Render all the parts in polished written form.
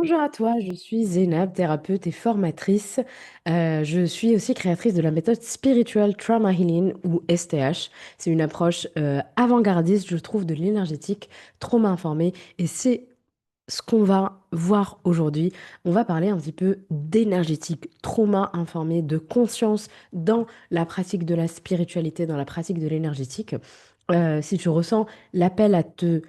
Bonjour à toi, je suis Zénab, thérapeute et formatrice. Je suis aussi créatrice de la méthode Spiritual Trauma Healing ou STH. C'est une approche avant-gardiste, je trouve, de l'énergétique, trauma informé. Et c'est ce qu'on va voir aujourd'hui. On va parler un petit peu d'énergétique, trauma informé, de conscience dans la pratique de la spiritualité, dans la pratique de l'énergétique. Si tu ressens l'appel à te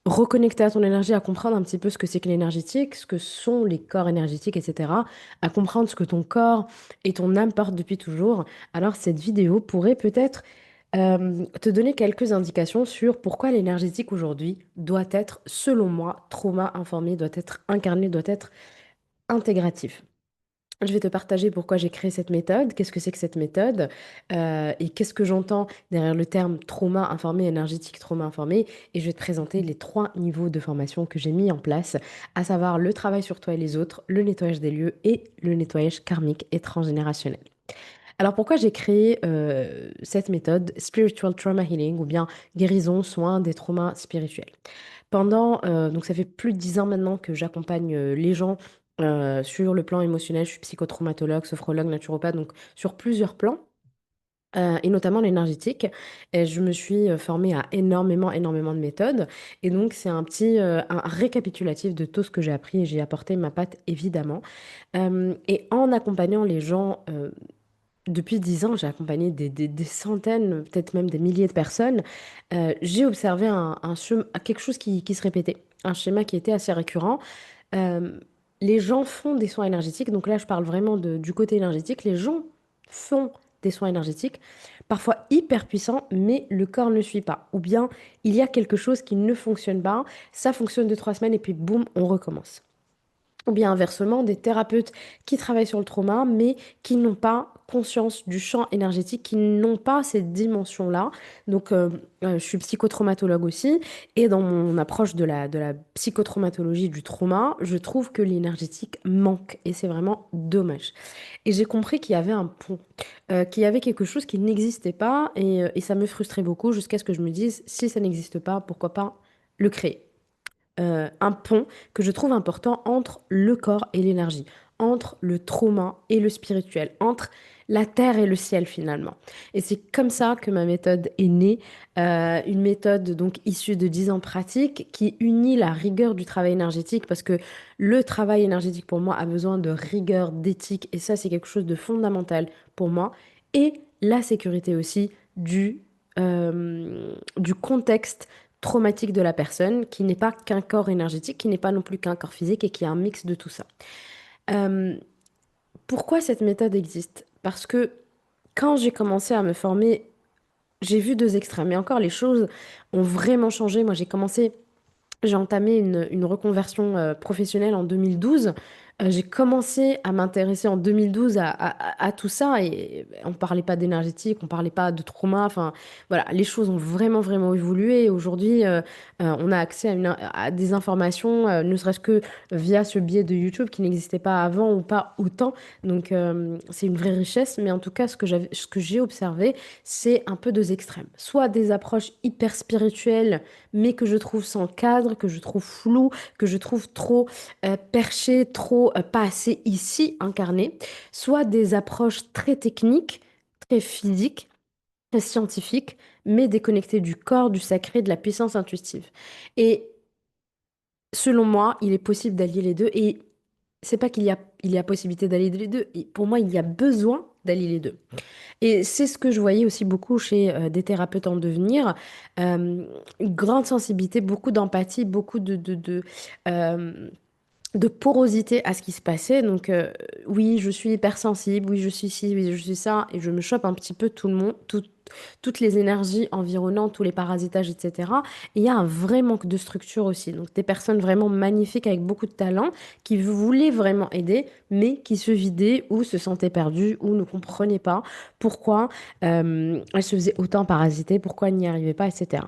reconnecter à ton énergie, à comprendre un petit peu ce que c'est que l'énergétique, ce que sont les corps énergétiques, etc., à comprendre ce que ton corps et ton âme portent depuis toujours, alors cette vidéo pourrait peut-être te donner quelques indications sur pourquoi l'énergétique aujourd'hui doit être, selon moi, trauma informé, doit être incarné, doit être intégratif. Je vais te partager pourquoi j'ai créé cette méthode, qu'est-ce que c'est que cette méthode, et qu'est-ce que j'entends derrière le terme trauma informé, énergétique trauma informé, et je vais te présenter les trois niveaux de formation que j'ai mis en place, à savoir le travail sur toi et les autres, le nettoyage des lieux et le nettoyage karmique et transgénérationnel. Alors pourquoi j'ai créé cette méthode Spiritual Trauma Healing ou bien guérison, soin des traumas spirituels? Donc ça fait plus de 10 ans maintenant que j'accompagne les gens sur le plan émotionnel. Je suis psychotraumatologue, sophrologue, naturopathe, donc sur plusieurs plans. Et notamment l'énergétique. Et je me suis formée à énormément de méthodes. Et donc, c'est un récapitulatif de tout ce que j'ai appris et j'ai apporté ma patte, évidemment. Et en accompagnant les gens, depuis 10 ans, j'ai accompagné des centaines, peut-être même des milliers de personnes. J'ai observé quelque chose qui se répétait, un schéma qui était assez récurrent. Euh, les gens font des soins énergétiques, donc là je parle vraiment du côté énergétique. Les gens font des soins énergétiques, parfois hyper puissants, mais le corps ne suit pas. Ou bien il y a quelque chose qui ne fonctionne pas, ça fonctionne 2, 3 semaines et puis boum, on recommence. Ou bien inversement, des thérapeutes qui travaillent sur le trauma, mais qui n'ont pas conscience du champ énergétique, qui n'ont pas cette dimension-là. Donc, je suis psychotraumatologue aussi, et dans mon approche de la psychotraumatologie du trauma, je trouve que l'énergétique manque, et c'est vraiment dommage. Et j'ai compris qu'il y avait un pont, qu'il y avait quelque chose qui n'existait pas, et ça me frustrait beaucoup jusqu'à ce que je me dise, si ça n'existe pas, pourquoi pas le créer? Un pont que je trouve important entre le corps et l'énergie, entre le trauma et le spirituel, entre la terre et le ciel finalement. Et c'est comme ça que ma méthode est née, une méthode donc issue de 10 ans de pratique qui unit la rigueur du travail énergétique parce que le travail énergétique pour moi a besoin de rigueur, d'éthique et ça c'est quelque chose de fondamental pour moi et la sécurité aussi du contexte traumatique de la personne, qui n'est pas qu'un corps énergétique, qui n'est pas non plus qu'un corps physique et qui est un mix de tout ça. Euh, Pourquoi cette méthode existe? Parce que quand j'ai commencé à me former, j'ai vu deux extrêmes. Et encore, les choses ont vraiment changé. Moi, j'ai entamé une reconversion professionnelle en 2012. J'ai commencé à m'intéresser en 2012 à tout ça et on ne parlait pas d'énergétique, on ne parlait pas de trauma. Enfin, voilà, les choses ont vraiment évolué. Et aujourd'hui, on a accès à des informations, ne serait-ce que via ce biais de YouTube qui n'existait pas avant ou pas autant. Donc, c'est une vraie richesse. Mais en tout cas, ce que j'ai observé, c'est un peu deux extrêmes. Soit des approches hyper spirituelles mais que je trouve sans cadre, que je trouve flou, que je trouve trop perché, trop pas assez ici incarné, soit des approches très techniques, très physiques, très scientifiques, mais déconnectées du corps, du sacré, de la puissance intuitive. Et selon moi, il est possible d'allier les deux. Et c'est pas qu'il y a possibilité d'allier les deux. Et pour moi, il y a besoin d'allier les deux. Et c'est ce que je voyais aussi beaucoup chez des thérapeutes en devenir. Une grande sensibilité, beaucoup d'empathie, beaucoup de porosité à ce qui se passait. Donc, oui, je suis hypersensible, oui, je suis ci, oui, je suis ça, et je me chope un petit peu tout le monde, toutes les énergies environnantes, tous les parasitages, etc. Et il y a un vrai manque de structure aussi. Donc, des personnes vraiment magnifiques avec beaucoup de talent qui voulaient vraiment aider, mais qui se vidaient ou se sentaient perdues ou ne comprenaient pas pourquoi elles se faisaient autant parasiter, pourquoi elles n'y arrivaient pas, etc.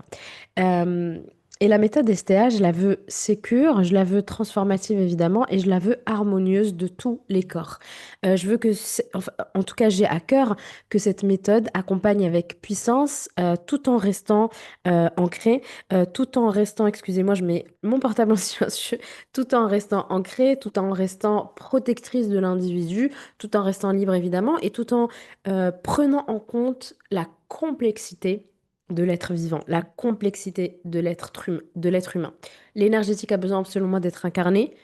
Et la méthode STA, je la veux sécure, je la veux transformative évidemment, et je la veux harmonieuse de tous les corps. Je veux que, enfin, en tout cas, j'ai à cœur que cette méthode accompagne avec puissance, tout en restant ancrée, tout en restant, excusez-moi, je mets mon portable en silencieux, tout en restant ancrée, tout en restant protectrice de l'individu, tout en restant libre évidemment, et tout en prenant en compte la complexité de l'être vivant, la complexité de l'être humain. L'énergétique a besoin, selon moi, d'être incarnée,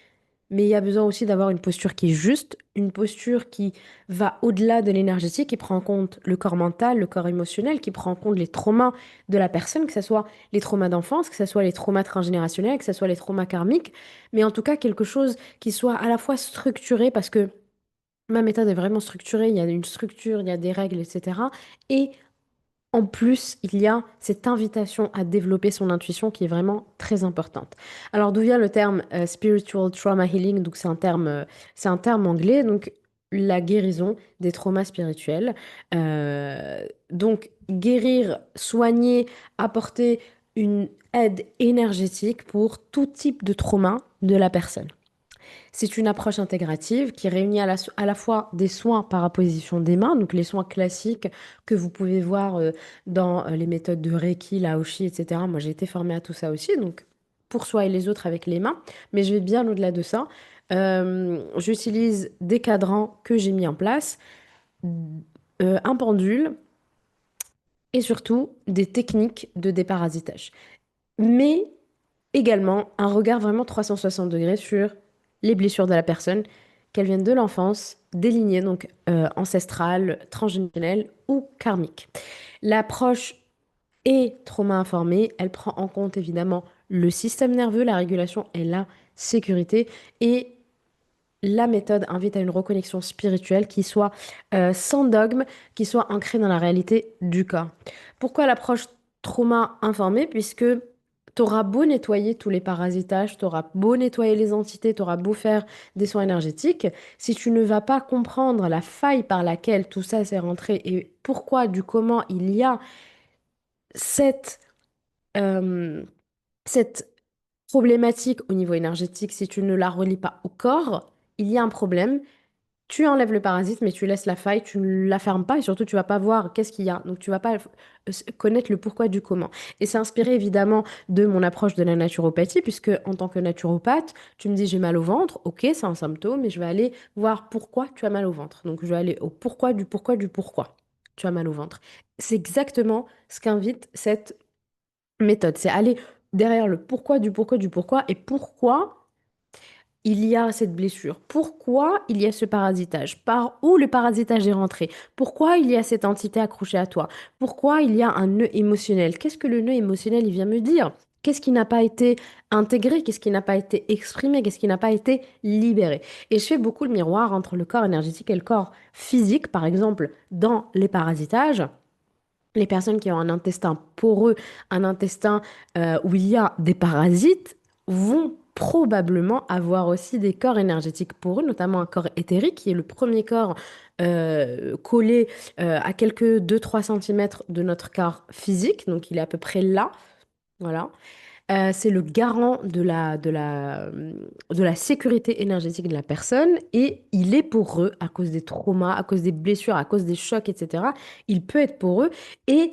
mais il y a besoin aussi d'avoir une posture qui est juste, une posture qui va au-delà de l'énergétique, qui prend en compte le corps mental, le corps émotionnel, qui prend en compte les traumas de la personne, que ce soit les traumas d'enfance, que ce soit les traumas transgénérationnels, que ce soit les traumas karmiques, mais en tout cas quelque chose qui soit à la fois structuré, parce que ma méthode est vraiment structurée, il y a une structure, il y a des règles, etc. Et en plus, il y a cette invitation à développer son intuition qui est vraiment très importante. Alors, d'où vient le terme spiritual trauma healing? Donc, c'est un terme anglais, donc la guérison des traumas spirituels. Donc, guérir, soigner, apporter une aide énergétique pour tout type de trauma de la personne. C'est une approche intégrative qui réunit à la fois des soins par apposition des mains, donc les soins classiques que vous pouvez voir dans les méthodes de Reiki, Laoshi, etc. Moi, j'ai été formée à tout ça aussi, donc pour soi et les autres avec les mains, mais je vais bien au-delà de ça. J'utilise des cadrans que j'ai mis en place, un pendule et surtout des techniques de déparasitage. Mais également un regard vraiment 360 degrés sur les blessures de la personne, qu'elles viennent de l'enfance, des lignées donc ancestrales, transgénérationnelles ou karmiques. L'approche est trauma informée, elle prend en compte évidemment le système nerveux, la régulation et la sécurité, et la méthode invite à une reconnexion spirituelle qui soit sans dogme, qui soit ancrée dans la réalité du corps. Pourquoi l'approche trauma informée? Puisque tu auras beau nettoyer tous les parasitages, tu auras beau nettoyer les entités, tu auras beau faire des soins énergétiques, si tu ne vas pas comprendre la faille par laquelle tout ça s'est rentré et pourquoi, du comment il y a cette, euh, cette problématique au niveau énergétique, si tu ne la relis pas au corps, il y a un problème. Tu enlèves le parasite, mais tu laisses la faille, tu ne la fermes pas et surtout tu vas pas voir qu'est-ce qu'il y a. Donc tu vas pas connaître le pourquoi du comment. Et c'est inspiré évidemment de mon approche de la naturopathie, puisque en tant que naturopathe, tu me dis j'ai mal au ventre, ok, c'est un symptôme, mais je vais aller voir pourquoi tu as mal au ventre. Donc je vais aller au pourquoi du pourquoi du pourquoi tu as mal au ventre. C'est exactement ce qu'invite cette méthode, c'est aller derrière le pourquoi du pourquoi et pourquoi il y a cette blessure? Pourquoi il y a ce parasitage? Par où le parasitage est rentré? Pourquoi il y a cette entité accrochée à toi? Pourquoi il y a un nœud émotionnel? Qu'est-ce que le nœud émotionnel, il vient me dire? Qu'est-ce qui n'a pas été intégré? Qu'est-ce qui n'a pas été exprimé? Qu'est-ce qui n'a pas été libéré? Et je fais beaucoup le miroir entre le corps énergétique et le corps physique, par exemple, dans les parasitages. Les personnes qui ont un intestin poreux, un intestin où il y a des parasites, vont probablement avoir aussi des corps énergétiques poreux, notamment un corps éthérique, qui est le premier corps collé à quelques 2-3 centimètres de notre corps physique. Donc il est à peu près là. Voilà. C'est le garant de la sécurité énergétique de la personne et il est poreux à cause des traumas, à cause des blessures, à cause des chocs, etc. Il peut être poreux et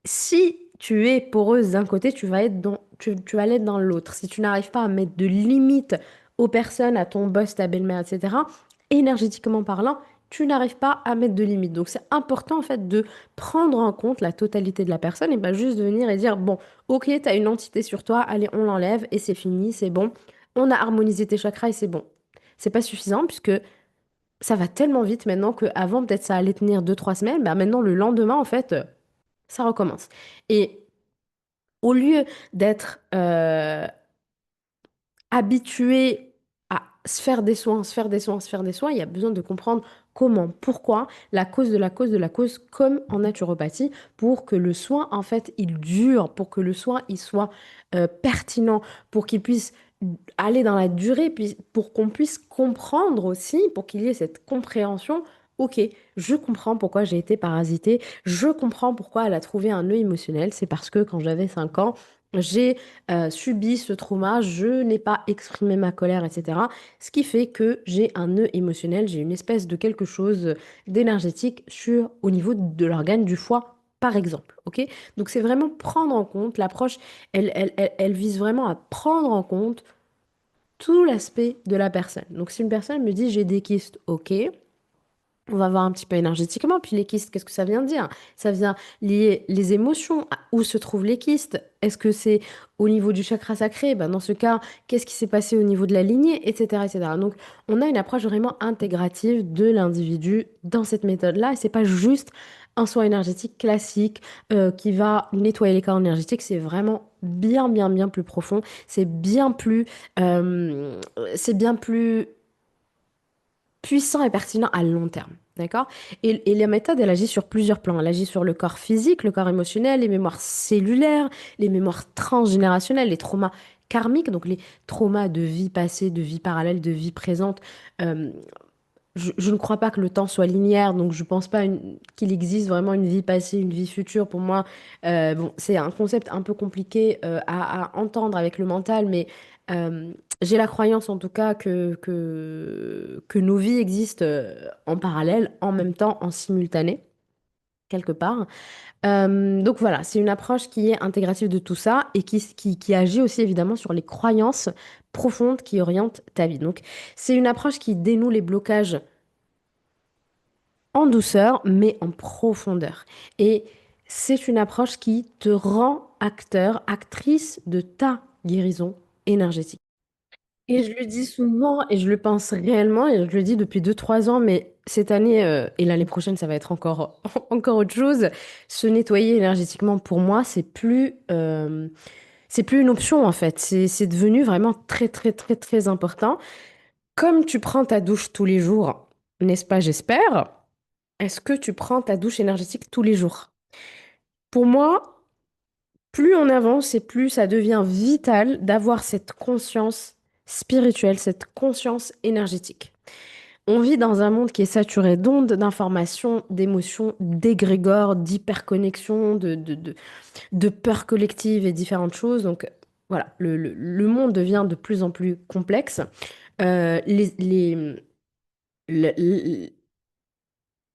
si tu es poreuse d'un côté, tu vas l'être dans l'autre. Si tu n'arrives pas à mettre de limites aux personnes, à ton boss, ta belle-mère, etc., énergétiquement parlant, tu n'arrives pas à mettre de limites. Donc c'est important en fait de prendre en compte la totalité de la personne et pas juste de venir et dire, bon, ok, tu as une entité sur toi, allez, on l'enlève et c'est fini, c'est bon. On a harmonisé tes chakras et c'est bon. C'est pas suffisant puisque ça va tellement vite maintenant qu'avant peut-être ça allait tenir 2-3 semaines, bah maintenant le lendemain en fait ça recommence. Et au lieu d'être habitué à se faire des soins, se faire des soins, se faire des soins, il y a besoin de comprendre comment, pourquoi, la cause de la cause de la cause, comme en naturopathie, pour que le soin, en fait, il dure, pour que le soin, il soit pertinent, pour qu'il puisse aller dans la durée, puis pour qu'on puisse comprendre aussi, pour qu'il y ait cette compréhension ok, je comprends pourquoi j'ai été parasitée, je comprends pourquoi elle a trouvé un nœud émotionnel. C'est parce que quand j'avais 5 ans, j'ai subi ce trauma, je n'ai pas exprimé ma colère, etc. Ce qui fait que j'ai un nœud émotionnel, j'ai une espèce de quelque chose d'énergétique au niveau de l'organe du foie, par exemple. Ok? Donc c'est vraiment prendre en compte, l'approche, elle vise vraiment à prendre en compte tout l'aspect de la personne. Donc si une personne me dit j'ai des kystes, ok. On va voir un petit peu énergétiquement. Puis les kystes, qu'est-ce que ça vient dire? Ça vient lier les émotions. Où se trouvent les kystes? Est-ce que c'est au niveau du chakra sacré? Ben, dans ce cas, qu'est-ce qui s'est passé au niveau de la lignée? Etc., etc. Donc, on a une approche vraiment intégrative de l'individu dans cette méthode-là. Et c'est pas juste un soin énergétique classique qui va nettoyer les corps énergétiques. C'est vraiment bien, bien, bien plus profond. Euh, c'est bien plus puissant et pertinent à long terme. D'accord? Et la méthode, elle agit sur plusieurs plans. Elle agit sur le corps physique, le corps émotionnel, les mémoires cellulaires, les mémoires transgénérationnelles, les traumas karmiques, donc les traumas de vie passée, de vie parallèle, de vie présente. Euh, je ne crois pas que le temps soit linéaire, donc je pense pas qu'il existe vraiment une vie passée, une vie future. Pour moi, bon, c'est un concept un peu compliqué à entendre avec le mental, mais j'ai la croyance en tout cas que nos vies existent en parallèle, en même temps, en simultané, quelque part. Donc voilà, c'est une approche qui est intégrative de tout ça et qui agit aussi évidemment sur les croyances profondes qui orientent ta vie. Donc c'est une approche qui dénoue les blocages en douceur, mais en profondeur. Et c'est une approche qui te rend acteur, actrice de ta guérison énergétique. Et je le dis souvent et je le pense réellement et je le dis depuis 2 3 ans, mais cette année et l'année prochaine, ça va être encore, encore autre chose. Se nettoyer énergétiquement, pour moi, c'est plus une option en fait. C'est devenu vraiment très, très, très, très important. Comme tu prends ta douche tous les jours, n'est-ce pas, j'espère? Est-ce que tu prends ta douche énergétique tous les jours? Pour moi, plus on avance et plus ça devient vital d'avoir cette conscience spirituelle, cette conscience énergétique. On vit dans un monde qui est saturé d'ondes, d'informations, d'émotions, d'égrégores, d'hyperconnexion, de peurs collectives et différentes choses. Donc voilà, le monde devient de plus en plus complexe. Le-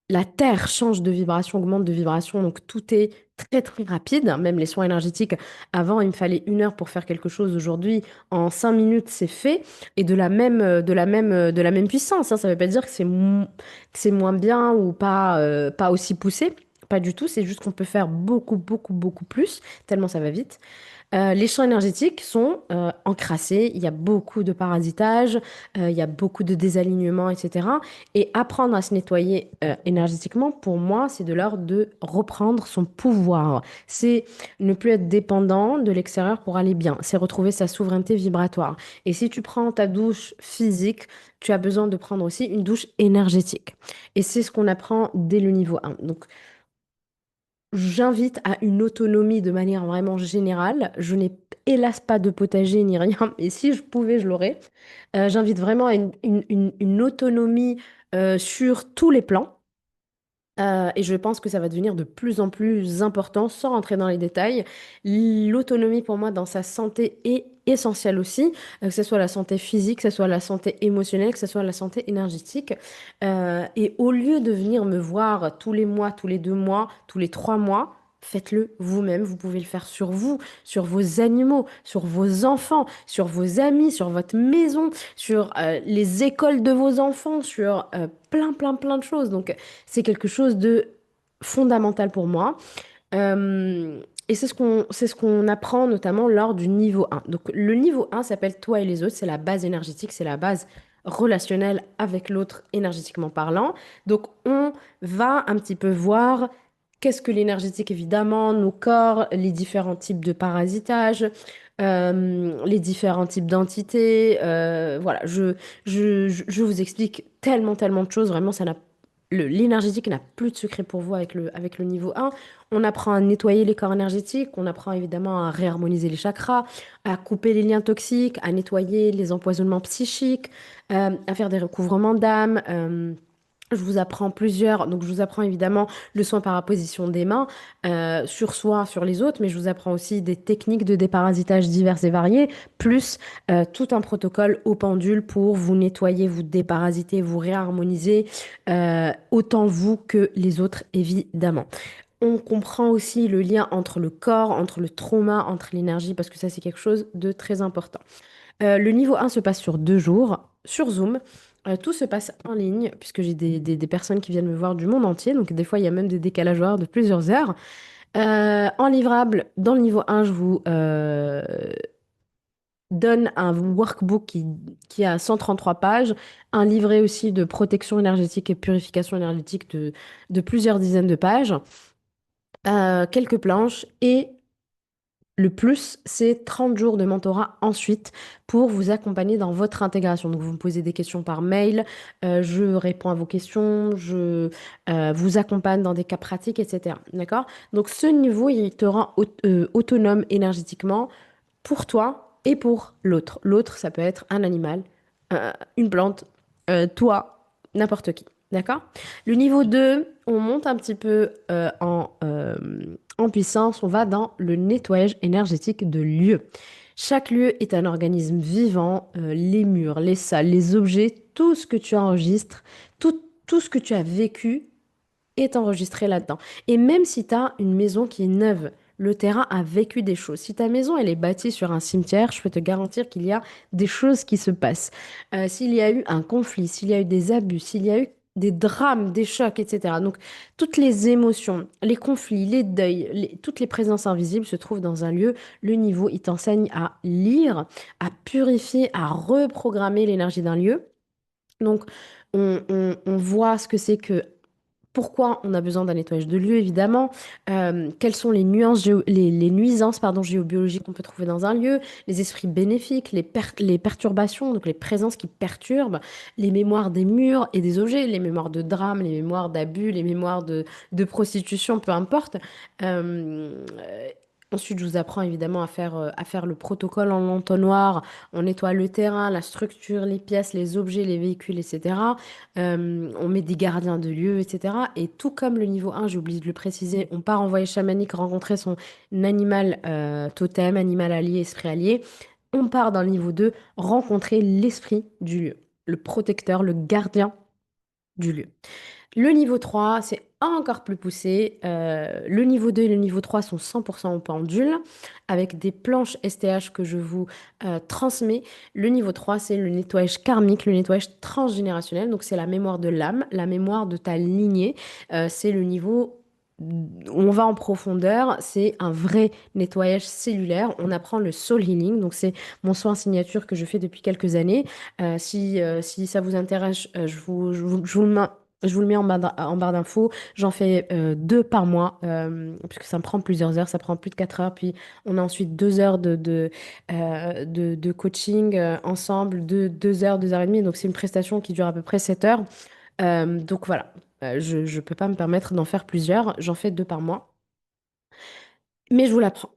La Terre change de vibration, augmente de vibration, donc tout est très très rapide. Même les soins énergétiques, avant il me fallait 1 heure pour faire quelque chose. Aujourd'hui, en 5 minutes, c'est fait et de la même puissance, hein. Ça ne veut pas dire que que c'est moins bien ou pas, pas aussi poussé. Pas du tout, c'est juste qu'on peut faire beaucoup, beaucoup, beaucoup plus, tellement ça va vite. Les champs énergétiques sont encrassés, il y a beaucoup de parasitage, il y a beaucoup de désalignement, etc. Et apprendre à se nettoyer énergétiquement, pour moi, c'est de l'ordre de reprendre son pouvoir. C'est ne plus être dépendant de l'extérieur pour aller bien. C'est retrouver sa souveraineté vibratoire. Et si tu prends ta douche physique, tu as besoin de prendre aussi une douche énergétique. Et c'est ce qu'on apprend dès le niveau 1. Donc, j'invite à une autonomie de manière vraiment générale. Je n'ai hélas pas de potager ni rien, mais si je pouvais, je l'aurais. J'invite vraiment à une autonomie sur tous les plans. Et je pense que ça va devenir de plus en plus important, sans rentrer dans les détails. L'autonomie, pour moi, dans sa santé est essentielle aussi, que ce soit la santé physique, que ce soit la santé émotionnelle, que ce soit la santé énergétique. Et au lieu de venir me voir tous les mois, tous les 2 mois, tous les 3 mois, faites-le vous-même. Vous pouvez le faire sur vous, sur vos animaux, sur vos enfants, sur vos amis, sur votre maison, sur les écoles de vos enfants, sur plein, plein, plein de choses. Donc, c'est quelque chose de fondamental pour moi. Et c'est ce qu'on apprend notamment lors du niveau 1. Donc le niveau 1 s'appelle Toi et les autres, c'est la base énergétique, c'est la base relationnelle avec l'autre énergétiquement parlant. Donc on va un petit peu voir qu'est-ce que l'énergétique, évidemment, nos corps, les différents types de parasitage, les différents types d'entités. Voilà, je vous explique tellement, tellement de choses. Vraiment, ça n'a l'énergétique n'a plus de secret pour vous avec le niveau 1. On apprend à nettoyer les corps énergétiques, on apprend évidemment à réharmoniser les chakras, à couper les liens toxiques, à nettoyer les empoisonnements psychiques, à faire des recouvrements d'âme, Je vous apprends plusieurs, donc je vous apprends évidemment le soin par la position des mains sur soi, sur les autres, mais je vous apprends aussi des techniques de déparasitage diverses et variées, plus tout un protocole au pendule pour vous nettoyer, vous déparasiter, vous réharmoniser, autant vous que les autres, évidemment. On comprend aussi le lien entre le corps, entre le trauma, entre l'énergie, parce que ça, c'est quelque chose de très important. Le niveau 1 se passe sur 2 jours, sur Zoom. Tout se passe en ligne, puisque j'ai des personnes qui viennent me voir du monde entier. Donc, des fois, il y a même des décalages horaires de plusieurs heures. En livrable, dans le niveau 1, je vous donne un workbook qui a 133 pages, un livret aussi de protection énergétique et purification énergétique de plusieurs dizaines de pages, quelques planches et le plus, c'est 30 jours de mentorat ensuite pour vous accompagner dans votre intégration. Donc, vous me posez des questions par mail, je réponds à vos questions, je vous accompagne dans des cas pratiques, etc. D'accord? Donc, ce niveau, il te rend autonome énergétiquement pour toi et pour l'autre. L'autre, ça peut être un animal, une plante, toi, n'importe qui. D'accord? Le niveau 2, on monte un petit peu en puissance, on va dans le nettoyage énergétique de lieux. Chaque lieu est un organisme vivant, les murs, les salles, les objets, tout ce que tu enregistres, tout ce que tu as vécu est enregistré là-dedans. Et même si tu as une maison qui est neuve, le terrain a vécu des choses. Si ta maison, elle est bâtie sur un cimetière, je peux te garantir qu'il y a des choses qui se passent. S'il y a eu un conflit, s'il y a eu des abus, s'il y a eu des drames, des chocs, etc. Donc, toutes les émotions, les conflits, les deuils, toutes les présences invisibles se trouvent dans un lieu. Le niveau, il t'enseigne à lire, à purifier, à reprogrammer l'énergie d'un lieu. Donc, on voit ce que c'est que pourquoi on a besoin d'un nettoyage de lieu, évidemment. Quelles sont les nuances les nuisances pardon, géobiologiques qu'on peut trouver dans un lieu, les esprits bénéfiques, les perturbations, donc les présences qui perturbent, les mémoires des murs et des objets, les mémoires de drame, les mémoires d'abus, les mémoires de prostitution, peu importe. Euh, Ensuite, je vous apprends évidemment à faire le protocole en entonnoir. On nettoie le terrain, la structure, les pièces, les objets, les véhicules, etc. On met des gardiens de lieu, etc. Et tout comme le niveau 1, j'ai oublié de le préciser, on part en voyage chamanique rencontrer son animal totem, animal allié, esprit allié. On part dans le niveau 2, rencontrer l'esprit du lieu, le protecteur, le gardien du lieu. Le niveau 3, c'est encore plus poussé. Le niveau 2 et le niveau 3 sont 100% au pendule, avec des planches STH que je vous transmets. Le niveau 3, c'est le nettoyage karmique, le nettoyage transgénérationnel. Donc, c'est la mémoire de l'âme, la mémoire de ta lignée. C'est le niveau où on va en profondeur. C'est un vrai nettoyage cellulaire. On apprend le soul healing. Donc, c'est mon soin signature que je fais depuis quelques années. Si ça vous intéresse, je vous le mets en barre d'infos. J'en fais 2 par mois, puisque ça me prend plusieurs heures. Ça prend plus de 4 heures. Puis on a ensuite 2 heures de coaching ensemble, 2 heures, 2 heures et demie. Donc c'est une prestation qui dure à peu près 7 heures. Donc voilà. Je ne peux pas me permettre d'en faire plusieurs. J'en fais 2 par mois. Mais je vous l'apprends.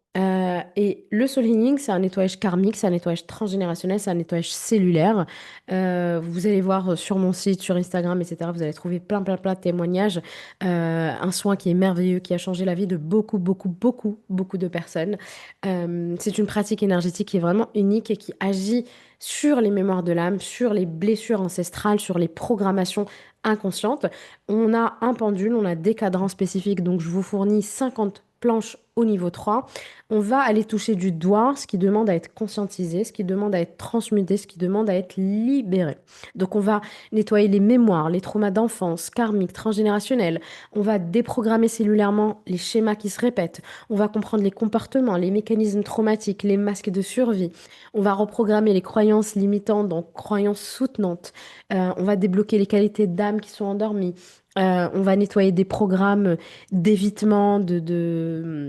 Et le soul healing, c'est un nettoyage karmique, c'est un nettoyage transgénérationnel, c'est un nettoyage cellulaire. Vous allez voir sur mon site, sur Instagram, etc. Vous allez trouver plein, plein, plein de témoignages. Un soin qui est merveilleux, qui a changé la vie de beaucoup, beaucoup, beaucoup, beaucoup de personnes. C'est une pratique énergétique qui est vraiment unique et qui agit sur les mémoires de l'âme, sur les blessures ancestrales, sur les programmations inconscientes. On a un pendule, on a des cadrans spécifiques, donc je vous fournis 50 planches au niveau 3. On va aller toucher du doigt ce qui demande à être conscientisé, ce qui demande à être transmuté, ce qui demande à être libéré. Donc on va nettoyer les mémoires, les traumas d'enfance, karmiques, transgénérationnels. On va déprogrammer cellulairement les schémas qui se répètent. On va comprendre les comportements, les mécanismes traumatiques, les masques de survie. On va reprogrammer les croyances limitantes, donc croyances soutenantes. On va débloquer les qualités d'âme qui sont endormies. On va nettoyer des programmes d'évitement, de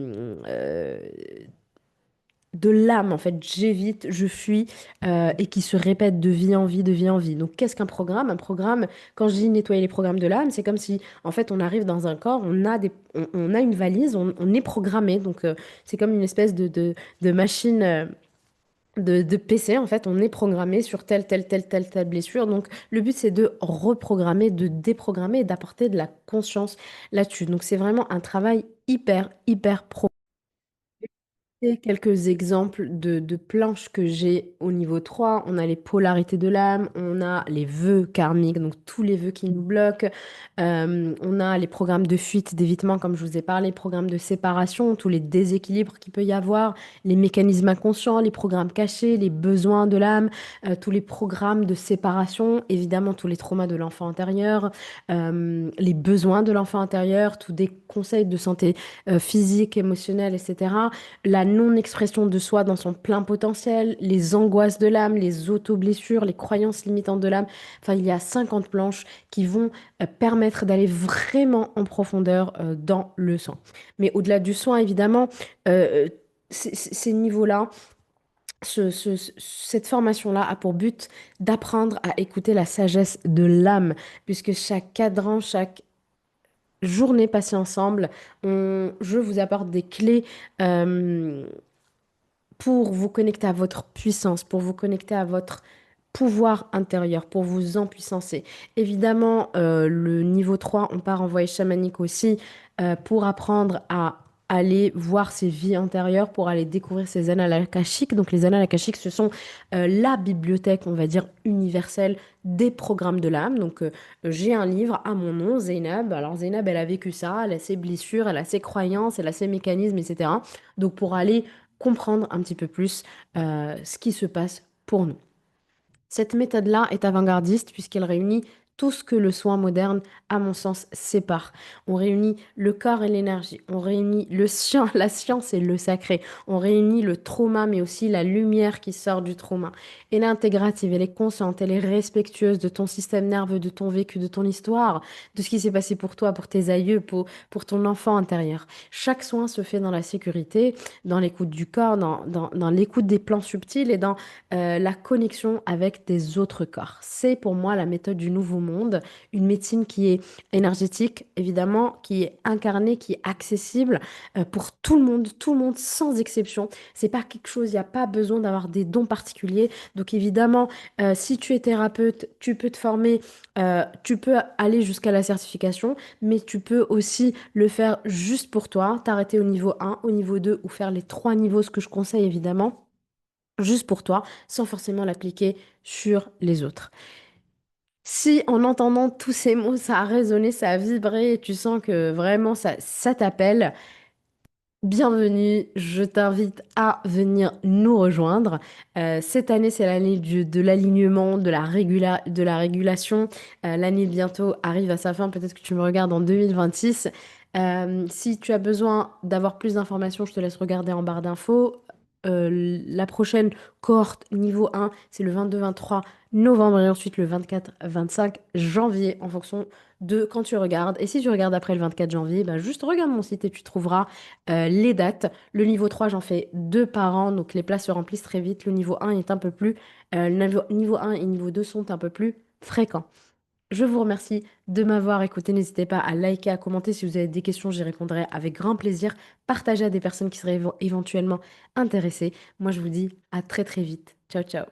l'âme, en fait. J'évite, je fuis, et qui se répète de vie en vie, de vie en vie. Donc, qu'est-ce qu'un programme? Un programme, quand je dis nettoyer les programmes de l'âme, c'est comme si, en fait, on arrive dans un corps, on a une valise, on est programmé. Donc, c'est comme une espèce de machine. de PC, en fait, on est programmé sur telle blessure. Donc, le but, c'est de reprogrammer, de déprogrammer et d'apporter de la conscience là-dessus. Donc, c'est vraiment un travail hyper pro. Et quelques exemples de planches que j'ai au niveau 3. On a les polarités de l'âme, on a les vœux karmiques, donc tous les vœux qui nous bloquent. On a les programmes de fuite, d'évitement, comme je vous ai parlé, programmes de séparation, tous les déséquilibres qu'il peut y avoir, les mécanismes inconscients, les programmes cachés, les besoins de l'âme, tous les programmes de séparation, évidemment tous les traumas de l'enfant intérieur, les besoins de l'enfant intérieur, tous des conseils de santé physique, émotionnelle, etc. La non-expression de soi dans son plein potentiel, les angoisses de l'âme, les auto-blessures, les croyances limitantes de l'âme. Enfin, il y a 50 planches qui vont permettre d'aller vraiment en profondeur dans le soin. Mais au-delà du soin, évidemment, ces niveaux-là, cette formation-là a pour but d'apprendre à écouter la sagesse de l'âme, puisque chaque cadran, chaque journée passée ensemble, je vous apporte des clés euh, pour vous connecter à votre puissance, pour vous connecter à votre pouvoir intérieur, pour vous empuissancer. Évidemment, le niveau 3, on part en voyage chamanique aussi pour apprendre à aller voir ses vies antérieures, pour aller découvrir ses annales akashiques. Donc les annales akashiques, ce sont la bibliothèque, on va dire, universelle des programmes de l'âme. Donc j'ai un livre à mon nom, Zeynab. Alors Zeynab, elle a vécu ça, elle a ses blessures, elle a ses croyances, elle a ses mécanismes, etc. Donc pour aller comprendre un petit peu plus ce qui se passe pour nous. Cette méthode-là est avant-gardiste puisqu'elle réunit tout ce que le soin moderne, à mon sens, sépare. On réunit le corps et l'énergie, on réunit la science et le sacré, on réunit le trauma mais aussi la lumière qui sort du trauma. Elle est intégrative, elle est consciente, elle est respectueuse de ton système nerveux, de ton vécu, de ton histoire, de ce qui s'est passé pour toi, pour tes aïeux, pour ton enfant intérieur. Chaque soin se fait dans la sécurité, dans l'écoute du corps, dans l'écoute des plans subtils et dans la connexion avec des autres corps. C'est pour moi la méthode du nouveau monde, une médecine qui est énergétique, évidemment, qui est incarnée, qui est accessible pour tout le monde sans exception. C'est pas quelque chose, il n'y a pas besoin d'avoir des dons particuliers. Donc évidemment, si tu es thérapeute, tu peux te former, tu peux aller jusqu'à la certification, mais tu peux aussi le faire juste pour toi, t'arrêter au niveau 1, au niveau 2 ou faire les 3 niveaux, ce que je conseille évidemment juste pour toi, sans forcément l'appliquer sur les autres. Si en entendant tous ces mots, ça a résonné, ça a vibré, et tu sens que vraiment ça t'appelle, bienvenue, je t'invite à venir nous rejoindre. Cette année, c'est l'année de l'alignement, de la régulation. L'année bientôt arrive à sa fin, peut-être que tu me regardes en 2026. Si tu as besoin d'avoir plus d'informations, je te laisse regarder en barre d'infos. La prochaine cohorte niveau 1, c'est le 22-23 novembre et ensuite le 24-25 janvier en fonction de quand tu regardes. Et si tu regardes après le 24 janvier, bah juste regarde mon site et tu trouveras les dates. Le niveau 3, j'en fais 2 par an, donc les places se remplissent très vite. Le niveau 1 est un peu plus... niveau 1 et niveau 2 sont un peu plus fréquents. Je vous remercie de m'avoir écouté. N'hésitez pas à liker, à commenter. Si vous avez des questions, j'y répondrai avec grand plaisir. Partagez à des personnes qui seraient éventuellement intéressées. Moi, je vous dis à très très vite. Ciao, ciao.